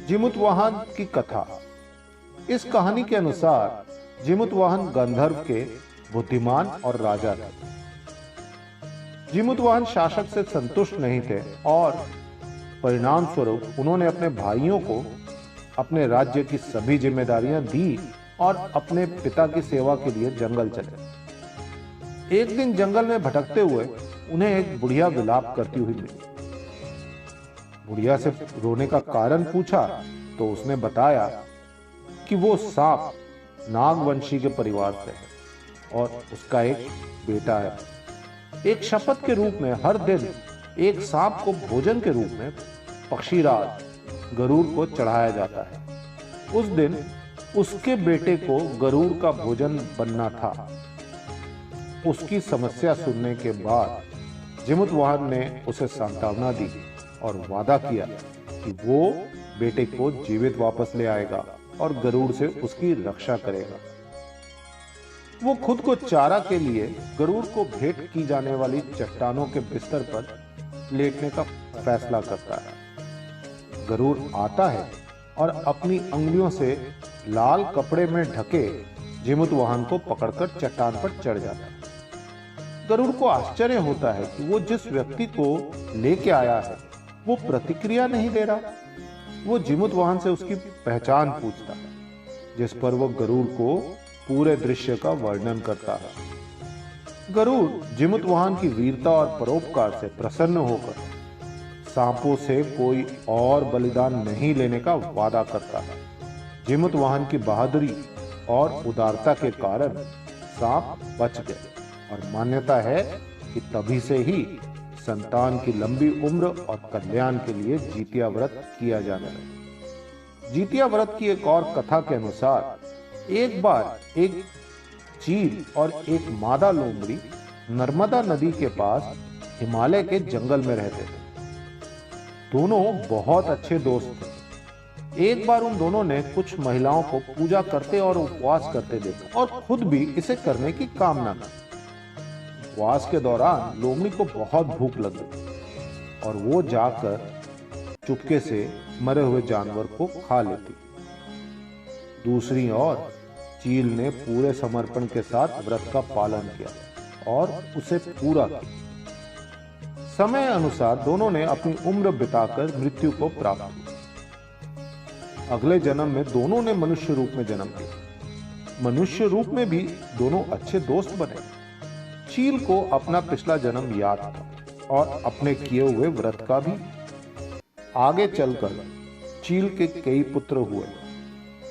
जिमुतवाहन की कथा। इस कहानी के अनुसार जिमुतवाहन गंधर्व के बुद्धिमान और राजा थे। जिमुतवाहन शासक से संतुष्ट नहीं थे और परिणाम स्वरूप उन्होंने अपने भाइयों को अपने राज्य की सभी जिम्मेदारियां दी और अपने पिता की सेवा के लिए जंगल चले। एक दिन जंगल में भटकते हुए उन्हें एक बुढ़िया विलाप करती हुई मिली। बुढ़िया से रोने का कारण पूछा तो उसने बताया कि वो सांप नागवंशी के परिवार से है और उसका एक बेटा है। एक शपथ के रूप में हर दिन एक सांप को भोजन के रूप में पक्षीराज गरुड़ को चढ़ाया जाता है। उस दिन उसके बेटे को गरुड़ का भोजन बनना था। उसकी समस्या सुनने के बाद जिमुतवाहन ने उसे सांत्वना दी और वादा किया कि वो बेटे को जीवित वापस ले आएगा और गरुड़ से उसकी रक्षा करेगा। वो खुद को चारा के लिए गरुड़ को भेंट की जाने वाली चट्टानों के बिस्तर पर लेटने का फैसला करता है। गरुड़ आता है और अपनी अंगुलियों से लाल कपड़े में ढके जिमुतवाहन को पकड़कर चट्टान पर चढ़ जाता है। गरुड़ को आश्चर्य होता है कि वो जिस व्यक्ति को लेके आया है वो प्रतिक्रिया नहीं दे रहा। वो जिमुतवाहन से उसकी पहचान पूछता है, जिस पर वो गरुड़ को पूरे दृश्य का वर्णन करता है। गरुड़ जिमुतवाहन की वीरता और परोपकार से प्रसन्न होकर सांपों से कोई और बलिदान नहीं लेने का वादा करता है। जिमुतवाहन की बहादुरी और उदारता के कारण सांप बच गए और मान्यता है कि तभी से ही संतान की लंबी उम्र और कल्याण के लिए जीतिया व्रत किया जाने लगा। जीतिया व्रत की एक और कथा के अनुसार एक बार एक चील और एक मादा लोमड़ी नर्मदा नदी के पास हिमालय के जंगल में रहते थे। दोनों बहुत अच्छे दोस्त थे। एक बार उन दोनों ने कुछ महिलाओं को पूजा करते और उपवास करते देखा और खुद भी इसे करने की कामना की। उपवास के दौरान लोमड़ी को बहुत भूख लग गई और वो जाकर चुपके से मरे हुए जानवर को खा लेती। दूसरी ओर चील ने पूरे समर्पण के साथ व्रत का पालन किया और उसे पूरा किया। समय अनुसार दोनों ने अपनी उम्र बिताकर मृत्यु को प्राप्त किया। अगले जन्म में दोनों ने मनुष्य रूप में जन्म लिया। मनुष्य रूप में भी दोनों अच्छे दोस्त बने। चील को अपना पिछला जन्म याद था और अपने किए हुए व्रत का भी। आगे चलकर चील के कई पुत्र हुए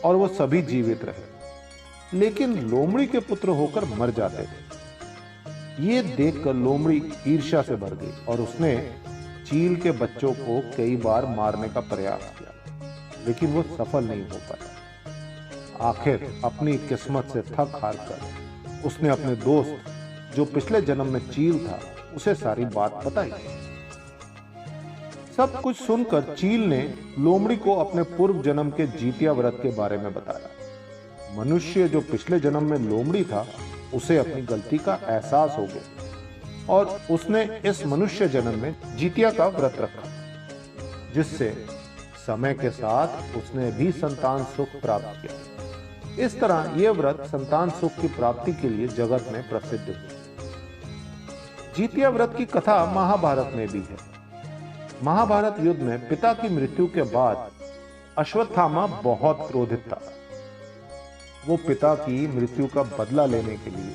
और वो सभी जीवित रहे, लेकिन लोमड़ी के पुत्र होकर मर जाते थे। ये देखकर लोमड़ी ईर्ष्या से भर गई और उसने चील के बच्चों को कई बार मारने का प्रयास किया, लेकिन वो सफल नहीं हो पाया। आखिर अपनी किस्मत से थक हार कर उसने अपने दोस्त जो पिछले जन्म में चील था उसे सारी बात बताई। सब कुछ सुनकर चील ने लोमड़ी को अपने पूर्व जन्म के जीतिया व्रत के बारे में बताया। मनुष्य जो पिछले जन्म में लोमड़ी था उसे अपनी गलती का एहसास हो गया और उसने इस मनुष्य जन्म में जीतिया का व्रत रखा, जिससे समय के साथ उसने भी संतान सुख प्राप्त किया। इस तरह यह व्रत संतान सुख की प्राप्ति के लिए जगत में प्रसिद्ध हुआ। जीतिया व्रत की कथा महाभारत में भी है। महाभारत युद्ध में पिता की मृत्यु के बाद अश्वत्थामा बहुत क्रोधित था। वो पिता की मृत्यु का बदला लेने के लिए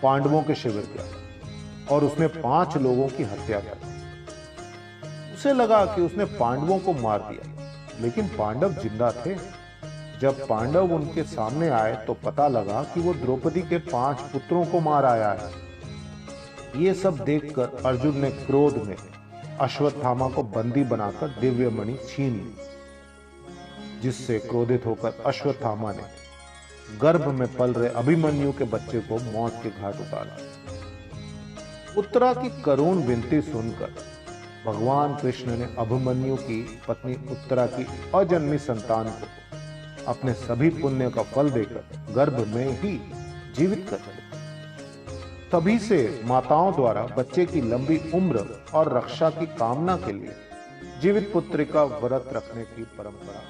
पांडवों के शिविर गया और उसने 5 लोगों की हत्या कर दी। उसे लगा कि उसने पांडवों को मार दिया, लेकिन पांडव जिंदा थे। जब पांडव उनके सामने आए तो पता लगा कि वो द्रौपदी के 5 पुत्रों को मार आया है। ये सब देखकर अर्जुन ने क्रोध में अश्वत्थामा को बंदी बनाकर दिव्य मणि छीन ली, जिससे क्रोधित होकर अश्वत्थामा ने गर्भ में पल रहे अभिमन्यु के बच्चे को मौत के घाट उतारा। उत्तरा की करुण विनती सुनकर भगवान कृष्ण ने अभिमन्यु की पत्नी उत्तरा की अजन्मी संतान को अपने सभी पुण्य का फल देकर गर्भ में ही जीवित कर दिया। तभी से माताओं द्वारा बच्चे की लंबी उम्र और रक्षा की कामना के लिए जीवित पुत्री का व्रत रखने की परंपरा।